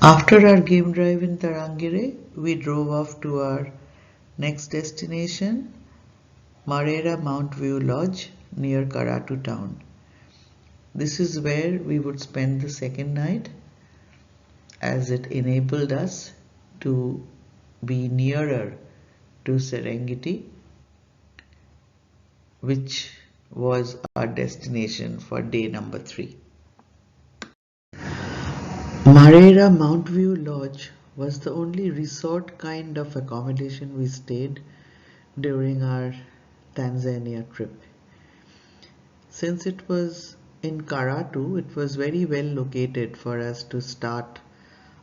After our game drive in Tarangire, we drove off to our next destination, Marera Mount View Lodge near Karatu town. This is where we would spend the second night, as it enabled us to be nearer to Serengeti, which was our destination for day number 3. Marera Mount View Lodge was the only resort kind of accommodation we stayed during our Tanzania trip. Since it was in Karatu, it was very well located for us to start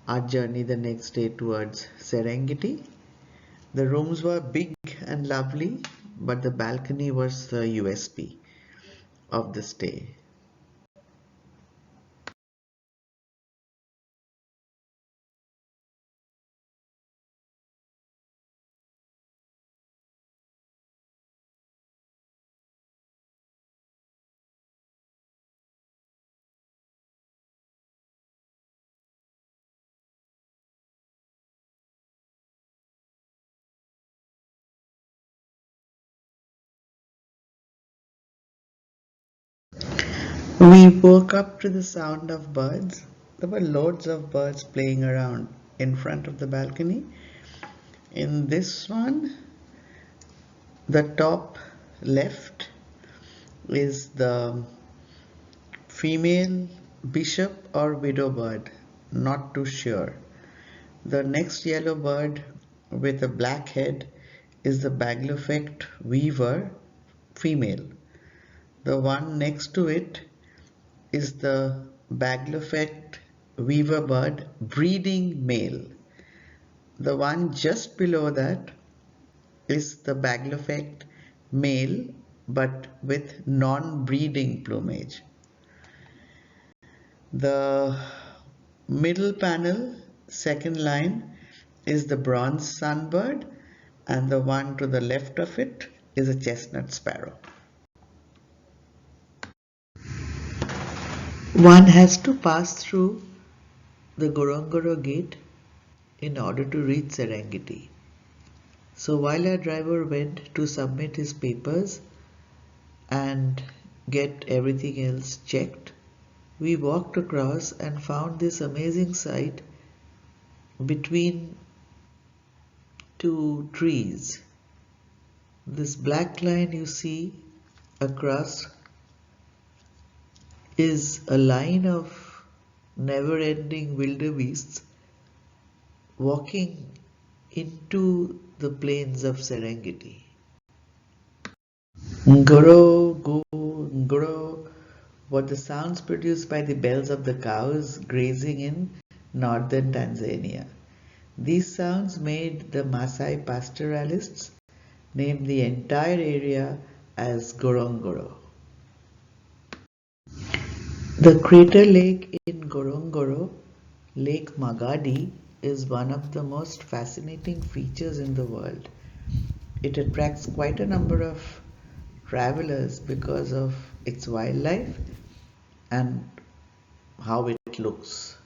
our journey the next day towards Serengeti. The rooms were big and lovely, but the balcony was the USP of the stay. We woke up to the sound of birds. There were loads of birds playing around in front of the balcony. In this one, the top left is the female bishop or widow bird, not too sure. The next yellow bird with a black head is the Baglofect weaver, female. The one next to it is the Baglofect weaver bird, breeding male. The one just below that is the Baglofect male, but with non-breeding plumage. The middle panel, second line, is the bronze sunbird, and the one to the left of it is a chestnut sparrow. One has to pass through the Gorongoro gate in order to reach Serengeti. So while our driver went to submit his papers and get everything else checked, we walked across and found this amazing sight between two trees. This black line you see across is a line of never-ending wildebeests walking into the plains of Serengeti. Ngoro, go, ngoro, were the sounds produced by the bells of the cows grazing in northern Tanzania. These sounds made the Maasai pastoralists name the entire area as Gorongoro. The crater lake in Gorongoro, Lake Magadi, is one of the most fascinating features in the world. It attracts quite a number of travelers because of its wildlife and how it looks.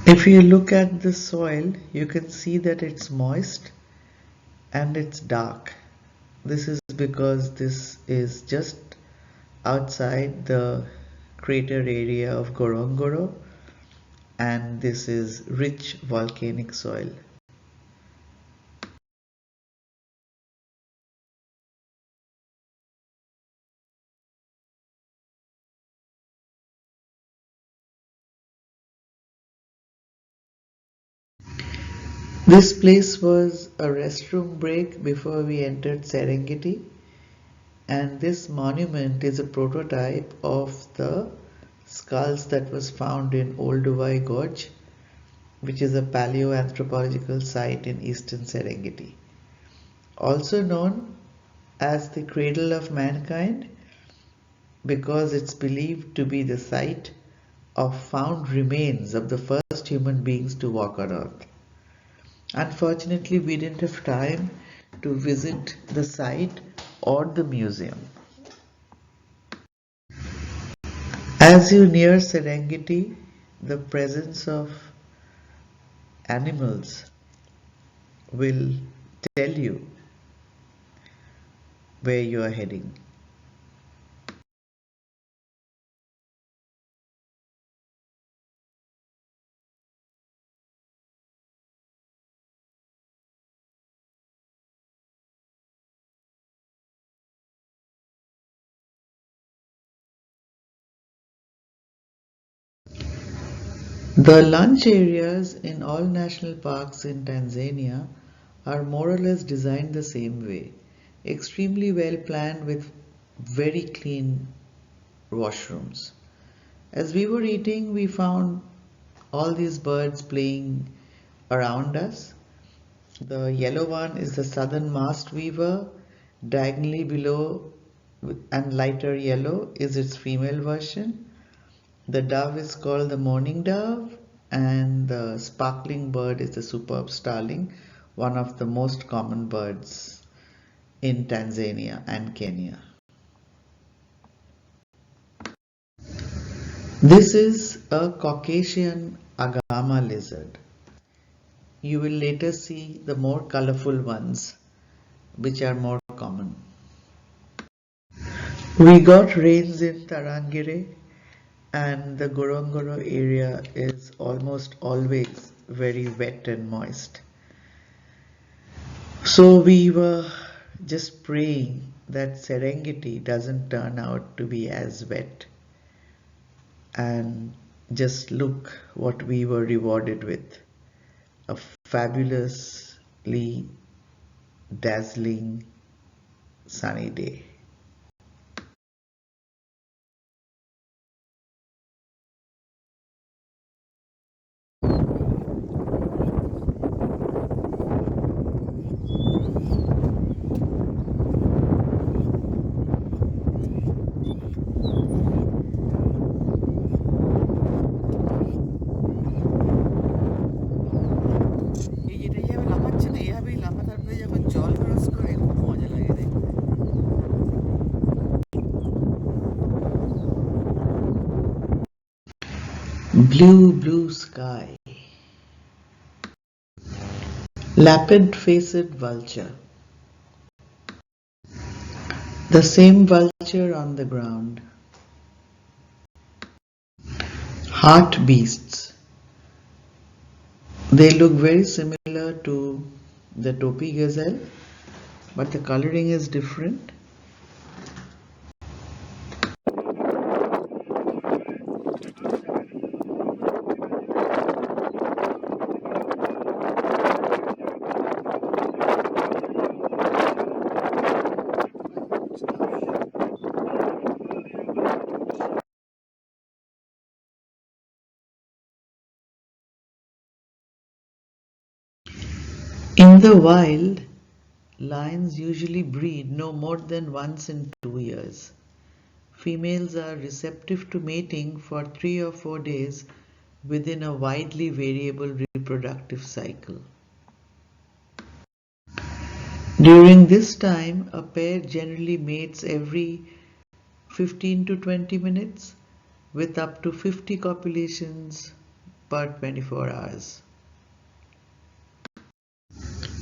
If you look at the soil, you can see that it's moist and it's dark. This is because this is just outside the crater area of Gorongoro, and this is rich volcanic soil. This place was a restroom break before we entered Serengeti, and this monument is a prototype of the skulls that was found in Olduvai Gorge, which is a paleoanthropological site in eastern Serengeti. Also known as the cradle of mankind because it's believed to be the site of found remains of the first human beings to walk on earth. Unfortunately, we didn't have time to visit the site or the museum. As you near Serengeti, the presence of animals will tell you where you are heading. The lunch areas in all national parks in Tanzania are more or less designed the same way. Extremely well planned with very clean washrooms. As we were eating, we found all these birds playing around us. The yellow one is the southern masked weaver. Diagonally below and lighter yellow is its female version. The dove is called the morning dove, and the sparkling bird is the superb starling, one of the most common birds in Tanzania and Kenya. This is a Caucasian agama lizard. You will later see the more colorful ones, which are more common. We got rains in Tarangire, and the Gorongoro area is almost always very wet and moist. So we were just praying that Serengeti doesn't turn out to be as wet. And just look what we were rewarded with. A fabulously dazzling sunny day. Blue, blue sky. Lapid-faced vulture. The same vulture on the ground. Heart beasts. They look very similar to the topi gazelle, but the coloring is different. In the wild, lions usually breed no more than once in 2 years. Females are receptive to mating for 3 or 4 days within a widely variable reproductive cycle. During this time, a pair generally mates every 15 to 20 minutes with up to 50 copulations per 24 hours.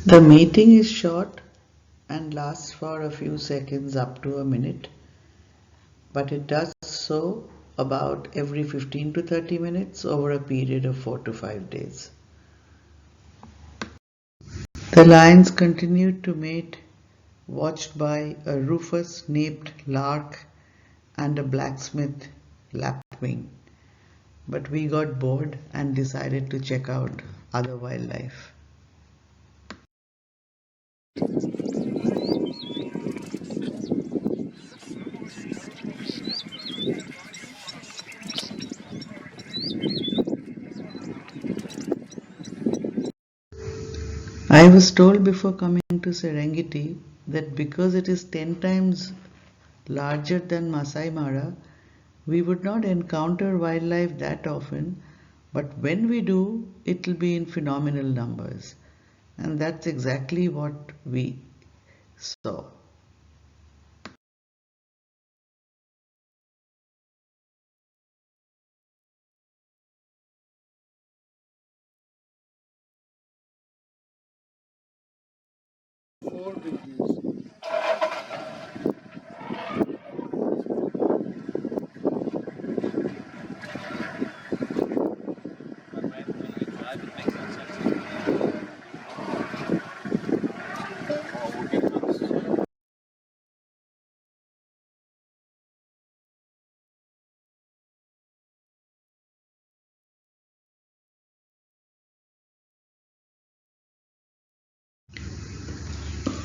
The mating is short and lasts for a few seconds up to a minute, but it does so about every 15 to 30 minutes over a period of 4 to 5 days. The lions continued to mate, watched by a rufous-naped lark and a blacksmith lapwing. But we got bored and decided to check out other wildlife. I was told before coming to Serengeti that because it is 10 times larger than Masai Mara, we would not encounter wildlife that often, but when we do, it will be in phenomenal numbers. And that's exactly what we saw.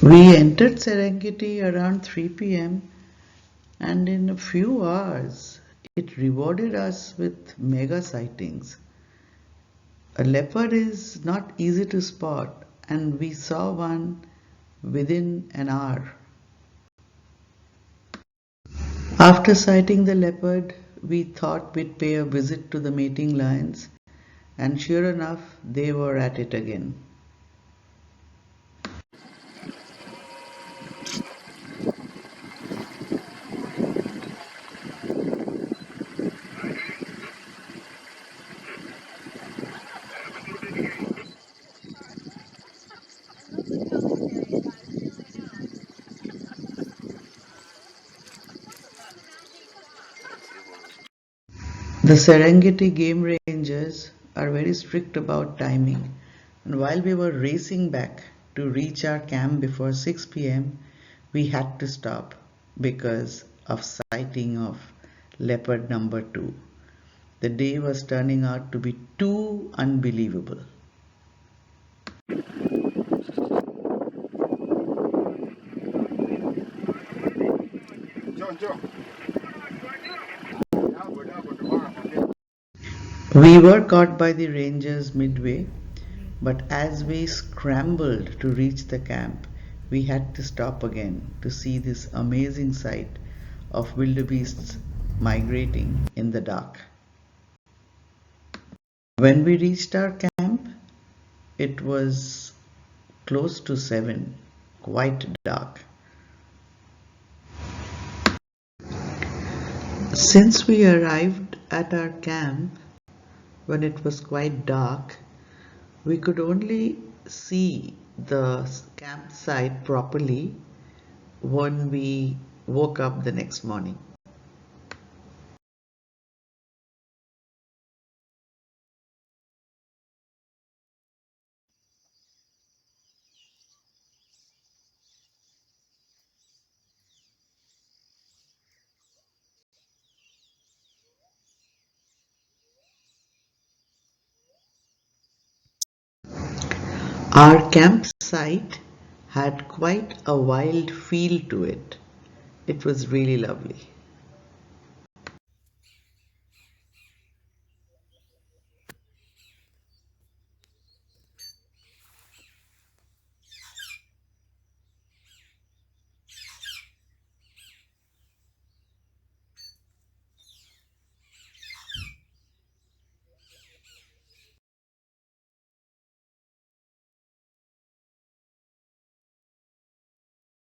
We entered Serengeti around 3 p.m. and in a few hours it rewarded us with mega sightings. A leopard is not easy to spot, and we saw one within an hour. After sighting the leopard, we thought we'd pay a visit to the mating lions, and sure enough, they were at it again. The Serengeti game rangers are very strict about timing, and while we were racing back to reach our camp before 6 p.m., we had to stop because of sighting of leopard number 2. The day was turning out to be too unbelievable. We were caught by the rangers midway, but as we scrambled to reach the camp, we had to stop again to see this amazing sight of wildebeests migrating in the dark. When we reached our camp, it was close to 7, quite dark. Since we arrived at our camp when it was quite dark, we could only see the campsite properly when we woke up the next morning. Our campsite had quite a wild feel to it. It was really lovely.